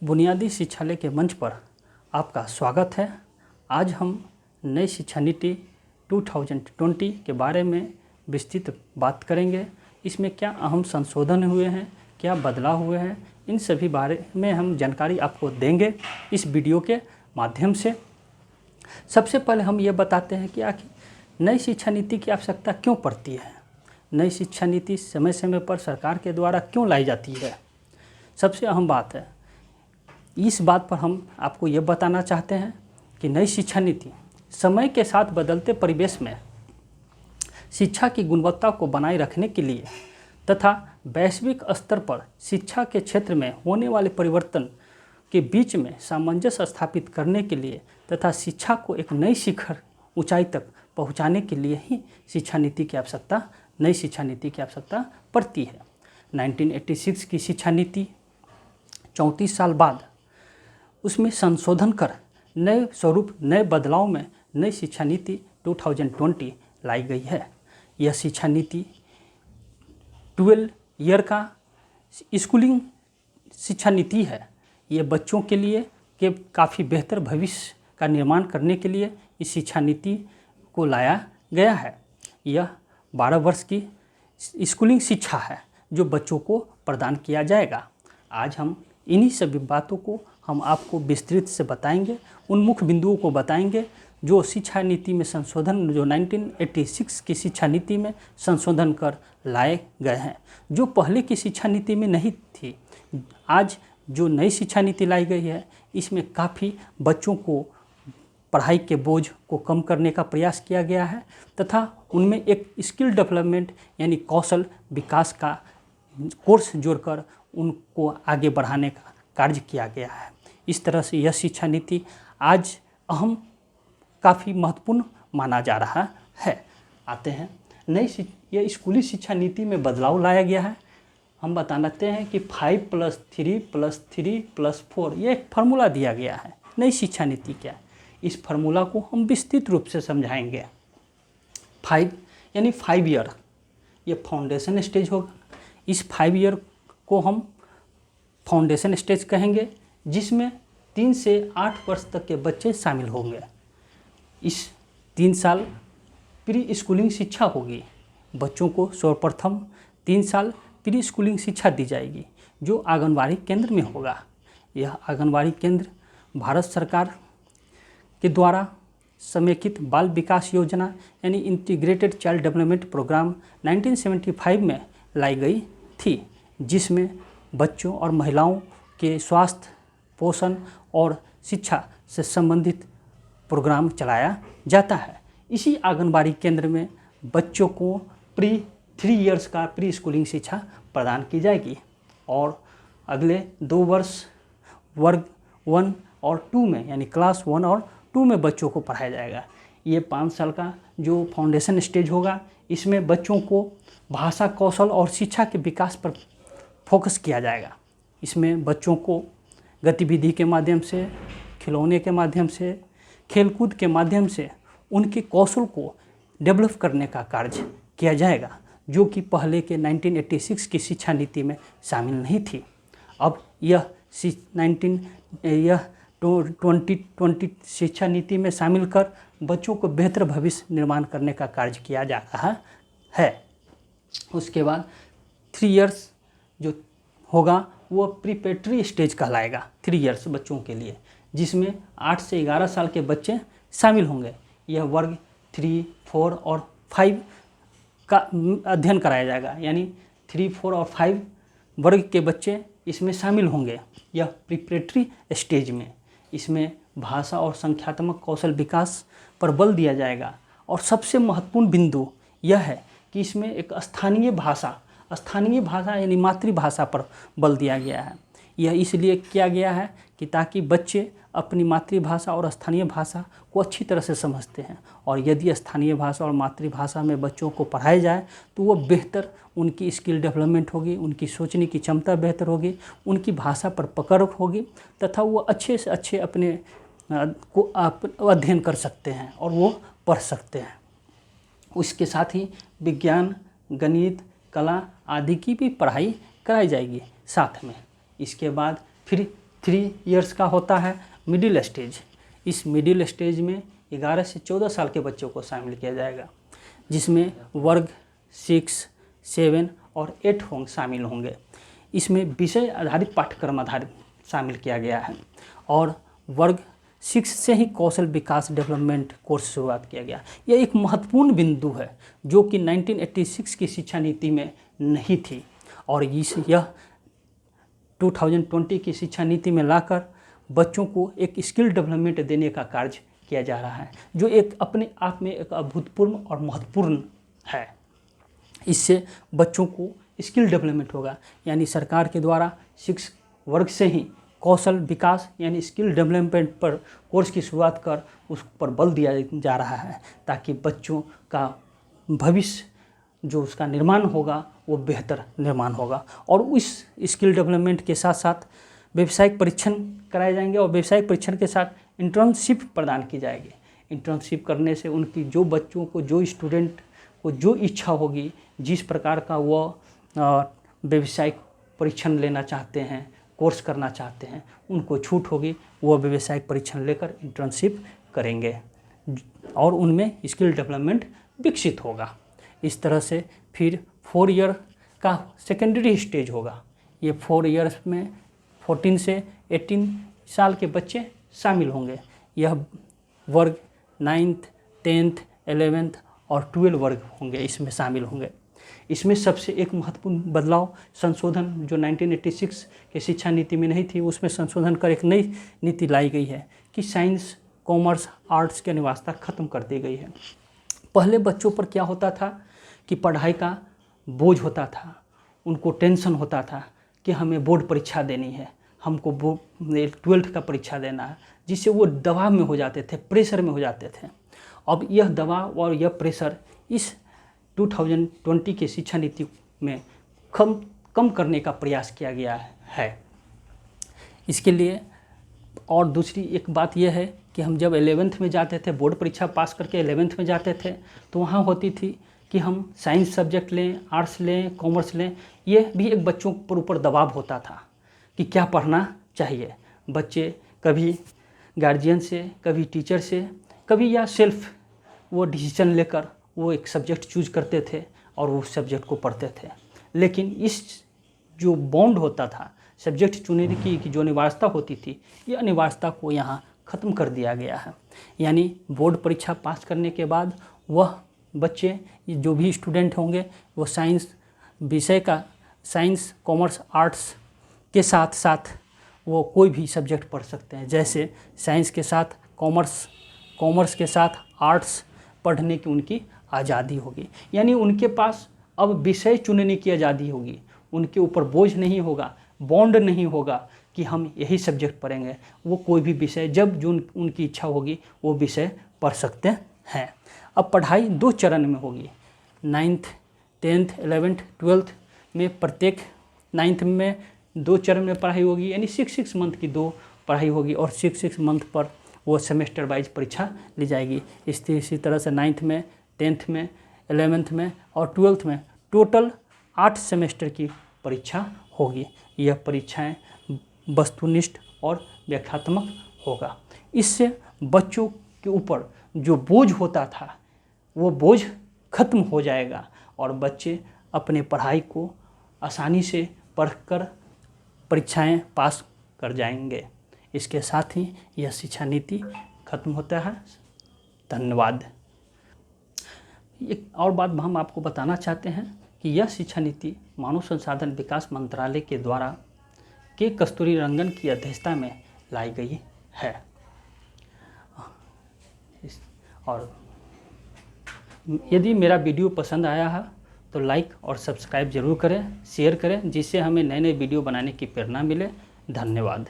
बुनियादी शिक्षालय के मंच पर आपका स्वागत है। आज हम नई शिक्षा नीति 2020 के बारे में विस्तृत बात करेंगे। इसमें क्या अहम संशोधन हुए हैं, क्या बदलाव हुए हैं, इन सभी बारे में हम जानकारी आपको देंगे इस वीडियो के माध्यम से। सबसे पहले हम ये बताते हैं कि आखिर नई शिक्षा नीति की आवश्यकता क्यों पड़ती है, नई शिक्षा नीति समय समय पर सरकार के द्वारा क्यों लाई जाती है। सबसे अहम बात है, इस बात पर हम आपको ये बताना चाहते हैं कि नई शिक्षा नीति समय के साथ बदलते परिवेश में शिक्षा की गुणवत्ता को बनाए रखने के लिए तथा वैश्विक स्तर पर शिक्षा के क्षेत्र में होने वाले परिवर्तन के बीच में सामंजस्य स्थापित करने के लिए तथा शिक्षा को एक नई शिखर ऊंचाई तक पहुंचाने के लिए ही नई शिक्षा नीति की आवश्यकता पड़ती है। 1986 की शिक्षा नीति 34 साल बाद उसमें संशोधन कर नए स्वरूप, नए बदलाव में नई शिक्षा नीति 2020 लाई गई है। यह शिक्षा नीति 12 ईयर का स्कूलिंग शिक्षा नीति है। ये बच्चों के लिए के काफ़ी बेहतर भविष्य का निर्माण करने के लिए इस शिक्षा नीति को लाया गया है। यह 12 वर्ष की स्कूलिंग शिक्षा है जो बच्चों को प्रदान किया जाएगा। आज हम इन्हीं सभी बातों को हम आपको विस्तृत से बताएंगे, उन मुख्य बिंदुओं को बताएंगे जो शिक्षा नीति में संशोधन, जो 1986 की शिक्षा नीति में संशोधन कर लाए गए हैं, जो पहले की शिक्षा नीति में नहीं थी। आज जो नई शिक्षा नीति लाई गई है, इसमें काफ़ी बच्चों को पढ़ाई के बोझ को कम करने का प्रयास किया गया है तथा उनमें एक स्किल डेवलपमेंट यानी कौशल विकास का कोर्स जोड़कर उनको आगे बढ़ाने का कार्य किया गया है। इस तरह से यह शिक्षा नीति आज काफ़ी महत्वपूर्ण माना जा रहा है। आते हैं यह स्कूली शिक्षा नीति में बदलाव लाया गया है। हम बताते हैं कि 5+3+3+4 ये एक फार्मूला दिया गया है। नई शिक्षा नीति क्या है, इस फार्मूला को हम विस्तृत रूप से समझाएंगे। 5 यानी 5 ईयर, ये फाउंडेशन स्टेज होगा। इस 5 ईयर को हम फाउंडेशन स्टेज कहेंगे, जिसमें 3 से 8 वर्ष तक के बच्चे शामिल होंगे। इस 3 साल प्री स्कूलिंग शिक्षा होगी। बच्चों को सर्वप्रथम 3 साल प्री स्कूलिंग शिक्षा दी जाएगी जो आंगनबाड़ी केंद्र में होगा। यह आंगनबाड़ी केंद्र भारत सरकार के द्वारा समेकित बाल विकास योजना यानी इंटीग्रेटेड चाइल्ड डेवलपमेंट प्रोग्राम 1975 में लाई गई थी, जिसमें बच्चों और महिलाओं के स्वास्थ्य, पोषण और शिक्षा से संबंधित प्रोग्राम चलाया जाता है। इसी आंगनबाड़ी केंद्र में बच्चों को 3 इयर्स का प्री स्कूलिंग शिक्षा प्रदान की जाएगी और अगले 2 वर्ष वर्ग 1 और 2 में यानी क्लास 1 और 2 में बच्चों को पढ़ाया जाएगा। ये 5 साल का जो फाउंडेशन स्टेज होगा, इसमें बच्चों को भाषा कौशल और शिक्षा के विकास पर फोकस किया जाएगा। इसमें बच्चों को गतिविधि के माध्यम से, खिलौने के माध्यम से, खेलकूद के माध्यम से उनके कौशल को डेवलप करने का कार्य किया जाएगा, जो कि पहले के 1986 की शिक्षा नीति में शामिल नहीं थी। अब यह 2020 शिक्षा नीति में शामिल कर बच्चों को बेहतर भविष्य निर्माण करने का कार्य किया जा रहा है। उसके बाद 3 इयर्स जो होगा वो प्रीपेटरी स्टेज कहलाएगा। 3 इयर्स बच्चों के लिए, जिसमें 8 से 11 साल के बच्चे शामिल होंगे। यह वर्ग 3, 4 और 5 का अध्ययन कराया जाएगा, यानी 3, 4 और 5 वर्ग के बच्चे इसमें शामिल होंगे। यह प्रीपेटरी स्टेज में इसमें भाषा और संख्यात्मक कौशल विकास पर बल दिया जाएगा और सबसे महत्वपूर्ण बिंदु यह है कि इसमें एक स्थानीय भाषा यानी मातृभाषा पर बल दिया गया है। यह इसलिए किया गया है कि ताकि बच्चे अपनी मातृभाषा और स्थानीय भाषा को अच्छी तरह से समझते हैं, और यदि स्थानीय भाषा और मातृभाषा में बच्चों को पढ़ाया जाए तो वो बेहतर उनकी स्किल डेवलपमेंट होगी, उनकी सोचने की क्षमता बेहतर होगी, उनकी भाषा पर पकड़ होगी तथा वो अच्छे से अच्छे अपने को अध्ययन कर सकते हैं और वो पढ़ सकते हैं। उसके साथ ही विज्ञान, गणित, कला आदि की भी पढ़ाई कराई जाएगी साथ में। इसके बाद फिर 3 इयर्स का होता है मिडिल स्टेज। इस मिडिल स्टेज में 11 से 14 साल के बच्चों को शामिल किया जाएगा, जिसमें वर्ग 6, 7 और 8 शामिल होंगे। इसमें विषय आधारित पाठ्यक्रम आधारित शामिल किया गया है और वर्ग 6 से ही कौशल विकास डेवलपमेंट कोर्स शुरुआत किया गया। यह एक महत्वपूर्ण बिंदु है जो कि 1986 की शिक्षा नीति में नहीं थी और यह 2020 की शिक्षा नीति में लाकर बच्चों को एक स्किल डेवलपमेंट देने का कार्य किया जा रहा है, जो एक अपने आप में एक अभूतपूर्व और महत्वपूर्ण है। इससे बच्चों को स्किल डेवलपमेंट होगा, यानी सरकार के द्वारा 6 वर्ग से ही कौशल विकास यानी स्किल डेवलपमेंट पर कोर्स की शुरुआत कर उस पर बल दिया जा रहा है, ताकि बच्चों का भविष्य जो उसका निर्माण होगा वो बेहतर निर्माण होगा। और उस स्किल डेवलपमेंट के साथ साथ व्यावसायिक परीक्षण कराए जाएंगे और व्यावसायिक परीक्षण के साथ इंटर्नशिप प्रदान की जाएगी। इंटर्नशिप करने से उनकी जो बच्चों को, जो स्टूडेंट को जो इच्छा होगी, जिस प्रकार का वो व्यावसायिक परीक्षण लेना चाहते हैं, कोर्स करना चाहते हैं, उनको छूट होगी। वो व्यावसायिक परीक्षण लेकर इंटर्नशिप करेंगे और उनमें स्किल डेवलपमेंट विकसित होगा। इस तरह से फिर 4 ईयर का सेकेंडरी स्टेज होगा। ये 4 ईयर्स में 14 से 18 साल के बच्चे शामिल होंगे। यह वर्ग 9th, 10th, 11th और 12 वर्ग होंगे, इसमें शामिल होंगे। इसमें सबसे एक महत्वपूर्ण बदलाव, संशोधन जो 1986 के शिक्षा नीति में नहीं थी, उसमें संशोधन कर एक नई नीति लाई गई है कि साइंस, कॉमर्स, आर्ट्स की अनिवार्यता खत्म कर दी गई है। पहले बच्चों पर क्या होता था कि पढ़ाई का बोझ होता था, उनको टेंशन होता था कि हमें बोर्ड परीक्षा देनी है, हमको 12th का परीक्षा देना है, जिससे वो दबाव में हो जाते थे, प्रेशर में हो जाते थे। अब यह दबाव और यह प्रेशर इस 2020 की शिक्षा नीति में कम करने का प्रयास किया गया है। इसके लिए और दूसरी एक बात यह है कि हम जब 11th में जाते थे, बोर्ड परीक्षा पास करके 11th में जाते थे, तो वहाँ होती थी कि हम साइंस सब्जेक्ट लें, आर्ट्स लें, कॉमर्स लें। ये भी एक बच्चों पर ऊपर दबाव होता था कि क्या पढ़ना चाहिए। बच्चे कभी गार्जियन से, कभी टीचर से, कभी या सेल्फ वो डिसीजन लेकर वो एक सब्जेक्ट चूज करते थे और वो सब्जेक्ट को पढ़ते थे। लेकिन इस जो बॉन्ड होता था सब्जेक्ट चुनने की जो अनिवार्यता होती थी, ये अनिवार्यता को यहाँ ख़त्म कर दिया गया है। यानी बोर्ड परीक्षा पास करने के बाद वह बच्चे, जो भी स्टूडेंट होंगे, वो साइंस विषय का, साइंस, कॉमर्स, आर्ट्स के साथ साथ वो कोई भी सब्जेक्ट पढ़ सकते हैं। जैसे साइंस के साथ कॉमर्स, कॉमर्स के साथ आर्ट्स पढ़ने की उनकी आज़ादी होगी। यानी उनके पास अब विषय चुनने की आज़ादी होगी, उनके ऊपर बोझ नहीं होगा, बॉन्ड नहीं होगा कि हम यही सब्जेक्ट पढ़ेंगे। वो कोई भी विषय जब जो उनकी इच्छा होगी वो विषय पढ़ सकते हैं। अब पढ़ाई 2 चरण में होगी। 9th, 10th, 11th, 12th में प्रत्येक 9th में 2 चरण में पढ़ाई होगी, यानी 6 मंथ की 2 पढ़ाई होगी और 6 मंथ पर वो सेमेस्टर वाइज परीक्षा ली जाएगी। इसी तरह से 9th में, 10th में, 11th में और 12th में टोटल 8 सेमेस्टर की परीक्षा होगी। यह परीक्षाएं वस्तुनिष्ठ और व्याख्यात्मक होगा। इससे बच्चों के ऊपर जो बोझ होता था वो बोझ खत्म हो जाएगा और बच्चे अपने पढ़ाई को आसानी से पढ़कर परीक्षाएं पास कर जाएंगे। इसके साथ ही यह शिक्षा नीति खत्म होता है। धन्यवाद। एक और बात हम आपको बताना चाहते हैं कि यह शिक्षा नीति मानव संसाधन विकास मंत्रालय के द्वारा के कस्तूरी रंगन की अध्यक्षता में लाई गई है। और यदि मेरा वीडियो पसंद आया है तो लाइक और सब्सक्राइब ज़रूर करें, शेयर करें, जिससे हमें नए नए वीडियो बनाने की प्रेरणा मिले। धन्यवाद।